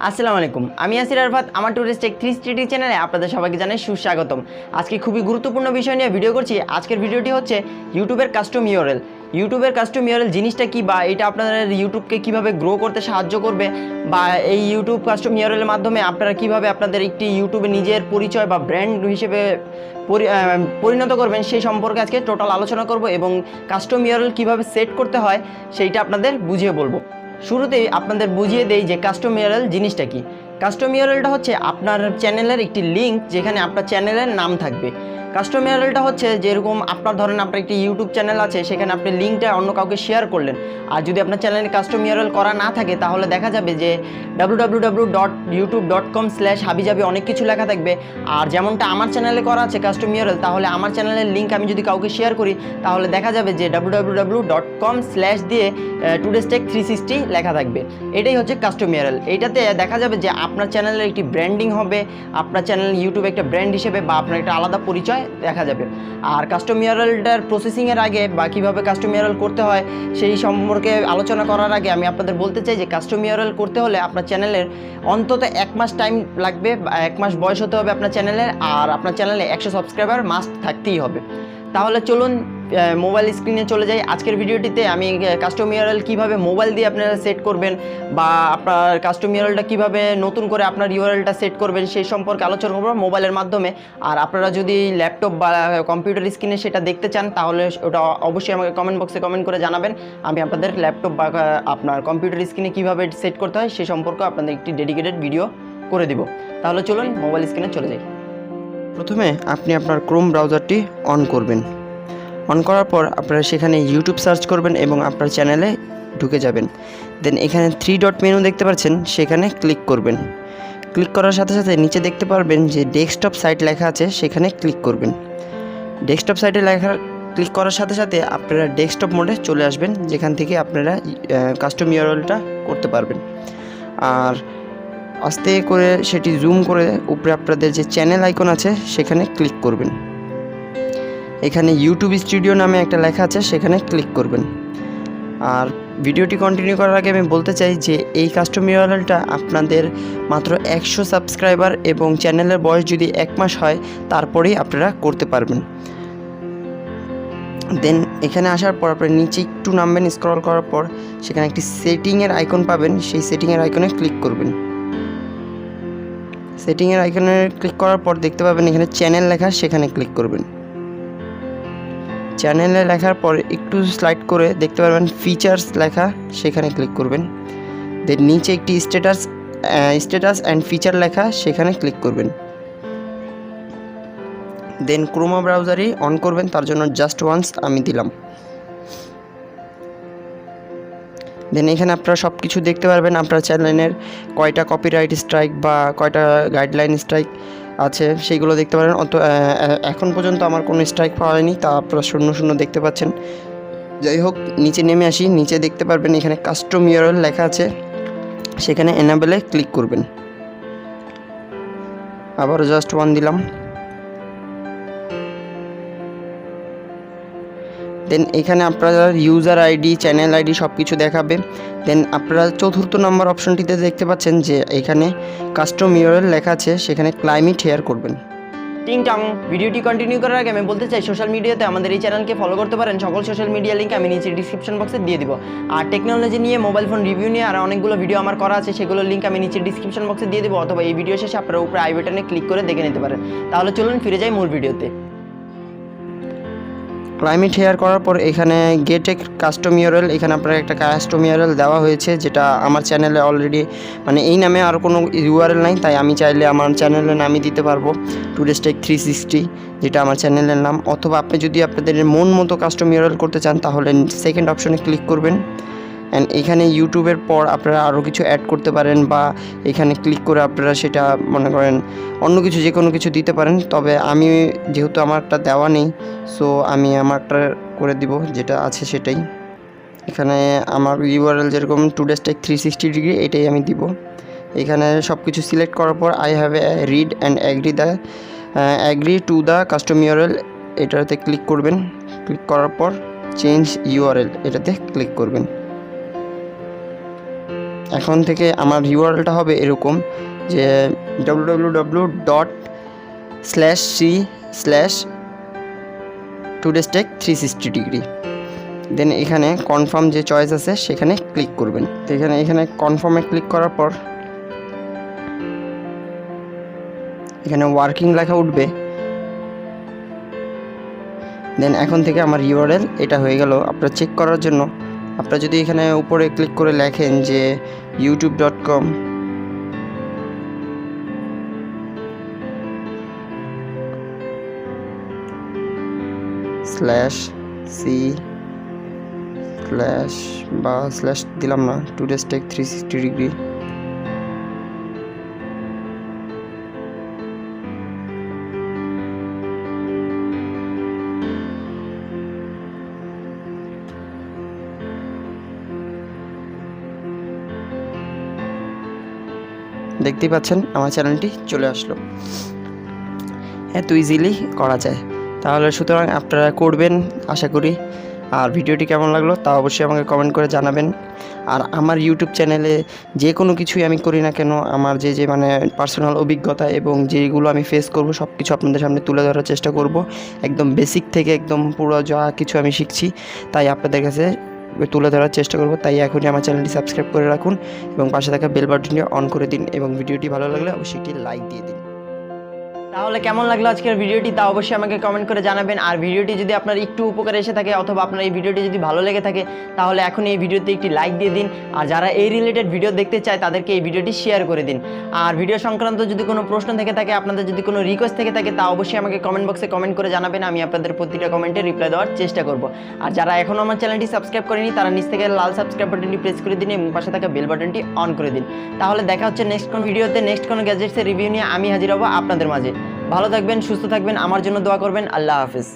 আসসালামু আলাইকুম, আমি ইয়াসির আরাফাত। আমার টুরিস্ট টেক 360 চ্যানেলে আপনাদের সবাইকে জানাই সুস্বাগতম। আজকে খুবই গুরুত্বপূর্ণ বিষয় নিয়ে ভিডিও করছি। আজকের ভিডিওটি হচ্ছে ইউটিউবের কাস্টম ইউআরএল। ইউটিউবের কাস্টম ইউআরএল জিনিসটা কি, বা এটা আপনাদের ইউটিউবকে কিভাবে গ্রো করতে সাহায্য করবে, বা এই ইউটিউব কাস্টম ইউআরএল এর মাধ্যমে আপনারা কিভাবে আপনাদের একটি ইউটিউবে নিজের পরিচয় বা ব্র্যান্ড হিসেবে পরিণত করবেন, সেই সম্পর্কে আজকে টোটাল আলোচনা করব এবং কাস্টম ইউআরএল কিভাবে সেট করতে হয় সেইটা আপনাদের বুঝিয়ে বলবো। শুরুতেই আপনাদের বুঝিয়ে দেই যে কাস্টম ইউআরএল জিনিসটা কি। কাস্টম ইউআরএলটা হচ্ছে আপনার চ্যানেলের একটি লিঙ্ক, যেখানে আপনার চ্যানেলের নাম থাকবে। কাস্টম ইউআরএলটা হচ্ছে যেরকম আপনার ধরেন আপনার একটি ইউটিউব চ্যানেল আছে, সেখানে আপনি লিঙ্কটা অন্য কাউকে শেয়ার করলেন, আর যদি আপনার চ্যানেলে কাস্টম ইউআরএল করা না থাকে তাহলে দেখা যাবে যে www.youtube.com/habijabi অনেক কিছু লেখা থাকবে। আর যেমনটা আমার চ্যানেলে করা আছে কাস্টম ইউআরএল, তাহলে আমার চ্যানেলের লিঙ্ক আমি যদি কাউকে শেয়ার করি তাহলে দেখা যাবে যে www.com/ দিয়ে todaystech360 লেখা থাকবে। এটাই হচ্ছে কাস্টম ইউআরএল। এইটাতে দেখা যাবে যে আপনার চ্যানেলের একটি ব্র্যান্ডিং হবে, আপনার চ্যানেল ইউটিউবে একটা ব্র্যান্ড হিসেবে বা আপনার একটা আলাদা পরিচয় দেখা যাবে। আর কাস্টম ইউআরএলটার প্রসেসিংয়ের আগে বা কীভাবে কাস্টম ইউআরএল করতে হয় সেই সম্পর্কে আলোচনা করার আগে আমি আপনাদের বলতে চাই যে কাস্টম ইউআরএল করতে হলে আপনার চ্যানেলের অন্তত 1 মাস টাইম লাগবে, 1 মাস বয়স হতে হবে আপনার চ্যানেলের, আর আপনার চ্যানেলে 100 সাবস্ক্রাইবার মাস্ট থাকতেই হবে। তাহলে চলুন মোবাইল স্ক্রিনে চলে যাই। আজকের ভিডিওটিতে আমি কাস্টম ইউআরএল কীভাবে মোবাইল দিয়ে আপনারা সেট করবেন, বা আপনার কাস্টম ইউআরএলটা কীভাবে নতুন করে আপনার ইউআরএলটা সেট করবেন সেই সম্পর্কে আলোচনা করব মোবাইলের মাধ্যমে। আর আপনারা যদি ল্যাপটপ বা কম্পিউটার স্ক্রিনে সেটা দেখতে চান তাহলে ওটা অবশ্যই আমাকে কমেন্ট বক্সে কমেন্ট করে জানাবেন। আমি আপনাদের ল্যাপটপ বা আপনার কম্পিউটার স্ক্রিনে কীভাবে সেট করতে হয় সেই সম্পর্কে আপনাদের একটি ডেডিকেটেড ভিডিও করে দিব। তাহলে চলুন মোবাইল স্ক্রিনে চলে যাই। প্রথমে আপনি আপনার ক্রোম ব্রাউজারটি অন করবেন। অন করার পর আপনারা সেখানে ইউটিউব সার্চ করবেন এবং আপনার চ্যানেলে ঢুকে যাবেন। দেন এখানে 3 ডট মেনু দেখতে পাচ্ছেন, সেখানে ক্লিক করবেন। ক্লিক করার সাথে সাথে নিচে দেখতে পারবেন যে ডেস্কটপ সাইট লেখা আছে, সেখানে ক্লিক করবেন। ডেস্কটপ সাইটে ক্লিক করার সাথে সাথে আপনারা ডেস্কটপ মোডে চলে আসবেন, যেখান থেকে আপনারা কাস্টম ইউআরএলটা করতে পারবেন। আর আস্তে করে সেটি জুম করে উপরে আপনাদের যে চ্যানেল আইকন আছে সেখানে ক্লিক করবেন। এখানে ইউটিউব স্টুডিও নামে একটা লেখা আছে, সেখানে ক্লিক করবেন। আর ভিডিওটি কন্টিনিউ করার আগে আমি বলতে চাই যে এই কাস্টম ইউআরএলটা আপনাদের মাত্র 100 সাবস্ক্রাইবার এবং চ্যানেলের বয়স যদি 1 মাস হয় তারপরেই আপনারা করতে পারবেন। দেন এখানে আসার পর আপনারা নিচে একটু নামবেন, স্ক্রল করার পর সেখানে একটি সেটিংয়ের আইকন পাবেন, সেই সেটিংয়ের আইকনে ক্লিক করবেন। সেটিংয়ের আইকনে ক্লিক করার পর দেখতে পাবেন এখানে চ্যানেল লেখা, সেখানে ক্লিক করবেন। চ্যানেলে লেখার পর একটু স্লাইড করে দেখতে পারবেন ফিচার্স লেখা, সেখানে ক্লিক করবেন। দেন নিচে একটি স্ট্যাটাস অ্যান্ড ফিচার লেখা, সেখানে ক্লিক করবেন। দেন ক্রোম ব্রাউজারই অন করবেন, তার জন্য জাস্ট ওয়ান্স আমি দিলাম। দেন এখানে আপনারা সব কিছু দেখতে পারবেন, আপনার চ্যানেলের কয়টা কপিরাইট স্ট্রাইক বা কয়টা গাইডলাইন স্ট্রাইক আছে সেইগুলো দেখতে পারেন। এখন পর্যন্ত আমার কোনো স্ট্রাইক পাওয়া হয়নি, তা আপনারা 0 দেখতে পাচ্ছেন। যাই হোক, নিচে নেমে আসি। নিচে দেখতে পারবেন এখানে কাস্টম ইউআরএল লেখা আছে, সেখানে এনাবেলে ক্লিক করবেন। আবারও জাস্ট 1 দিলাম। দেন এখানে আপনারা ইউজার আইডি, চ্যানেল আইডি সব কিছু দেখাবে। দেন আপনারা 4th নম্বর অপশনটিতে দেখতে পাচ্ছেন যে এখানে কাস্টম ইউআরএল লেখা আছে, সেখানে ক্লাইমেট হেয়ার করবেন। টিংটাং। ভিডিওটি কন্টিনিউ করার আগে আমি বলতে চাই সোশ্যাল মিডিয়াতে আমাদের এই চ্যানেলকে ফলো করতে পারেন। সকল সোশ্যাল মিডিয়া লিঙ্ক আমি নিচে ডিসক্রিপশন বক্সে দিয়ে দিব। আর টেকনোলজি নিয়ে, মোবাইল ফোন রিভিউ নিয়ে আর অনেকগুলো ভিডিও আমার করা আছে, সেগুলোর লিঙ্ক আমি নিচে ডিসক্রিপশন বক্সে দিয়ে দেবো, অথবা এই ভিডিও শেষে আপনারা উপরে আই বাটনে ক্লিক করে দেখে নিতে পারেন। তাহলে চলুন ফিরে যাই মূল ভিডিওতে। ক্লাইমেট হেয়ার করার পর এখানে গেট এ কাস্টম ইউআরএল, এখানে আপনার একটা কাস্টম ইউআরএল দেওয়া হয়েছে, যেটা আমার চ্যানেলে অলরেডি মানে এই নামে আর কোনো ইউআরএল নাই, তাই আমি চাইলে আমার চ্যানেলের নামই দিতে পারবো todaystech360, যেটা আমার চ্যানেলের নাম। অথবা আপনি যদি আপনাদের মন মতো কাস্টম ইউআরএল করতে চান তাহলে সেকেন্ড অপশনে ক্লিক করবেন। অ্যান্ড এখানে ইউটিউবের পর আপনারা আরও কিছু অ্যাড করতে পারেন, বা এখানে ক্লিক করে আপনারা সেটা মনে করেন অন্য কিছু যে কোনো কিছু দিতে পারেন। তবে আমি যেহেতু আমারটা দেওয়া নেই, সো আমি আমারটা করে দিব, যেটা আছে সেটাই। এখানে আমার ইউআরএল যেরকম todaystech360 এটাই আমি দিব। এখানে সব কিছু সিলেক্ট করার পর I have a read and agree to the custom URL এটাতে ক্লিক করবেন। ক্লিক করার পর চেঞ্জ ইউআরএল এটাতে ক্লিক করবেন। এখন থেকে আমার ইউআরএলটা হবে এরকম যে www.c/todaystech360 দেন এখানে কনফার্ম যে চয়েস আছে সেখানে ক্লিক করবেন। তো এখানে কনফার্মে ক্লিক করার পর এখানে ওয়ার্কিং লেখা উঠবে। দেন এখন থেকে আমার ইউআরএল এটা হয়ে গেল। আপনারা চেক করার জন্য আপনারা যদি এখানে উপরে ক্লিক করে লেখেন যে youtube.com/c/ দিলাম না todaystech360 দেখতেই পাচ্ছেন আমার চ্যানেলটি চলে আসলো। এত ইজিলি করা যায়, তাহলে সুতরাং আপনারা করবেন আশা করি। আর ভিডিওটি কেমন লাগলো তা অবশ্যই আমাকে কমেন্ট করে জানাবেন। আর আমার ইউটিউব চ্যানেলে যে কোনো কিছুই আমি করি না কেন, আমার যে মানে পার্সোনাল অভিজ্ঞতা এবং যেগুলো আমি ফেস করব সব কিছু আপনাদের সামনে তুলে ধরার চেষ্টা করব, একদম বেসিক থেকে একদম পুরো যা কিছু আমি শিখছি তাই আপনাদের কাছে তুলে ধরার চেষ্টা করব। তাই এখনই আমার চ্যানেলটি সাবস্ক্রাইব করে রাখুন এবং পাশে থাকা বেল বাটনটি অন করে দিন এবং ভিডিওটি ভালো লাগলে অবশ্যই একটি লাইক দিয়ে দিন। তাহলে কেমন লাগলো আজকের ভিডিওটি তা অবশ্যই আমাকে কমেন্ট করে জানাবেন। আর ভিডিওটি যদি আপনার একটু উপকারে এসে থাকে অথবা আপনার এই ভিডিওটি যদি ভালো লেগে থাকে তাহলে এখন এই ভিডিওতে একটি লাইক দিয়ে দিন। আর যারা এই রিলেটেড ভিডিও দেখতে চায় তাদেরকে এই ভিডিওটি শেয়ার করে দিন। আর ভিডিও সংক্রান্ত যদি কোনো প্রশ্ন থেকে থাকে, আপনাদের যদি কোনো রিকোয়েস্ট থেকে থাকে তা অবশ্যই আমাকে কমেন্ট বক্সে কমেন্ট করে জানাবেন। আমি আপনাদের প্রতিটা কমেন্টে রিপ্লাই দেওয়ার চেষ্টা করব। আর যারা এখনও আমার চ্যানেলটি সাবস্ক্রাইব করেনি তারা নিচ থেকে লাল সাবস্ক্রাইব বাটনটি প্রেস করে দিন এবং পাশে থাকা বেল বাটনটি অন করে দিন। তাহলে দেখা হচ্ছে নেক্সট কোনো ভিডিওতে, নেক্সট কোনো গ্যাজেটসের রিভিউ নিয়ে আমি হাজির হব আপনাদের মাঝে। ভালো থাকবেন, সুস্থ থাকবেন, আমার জন্য দোয়া করবেন। আল্লাহ হাফিজ।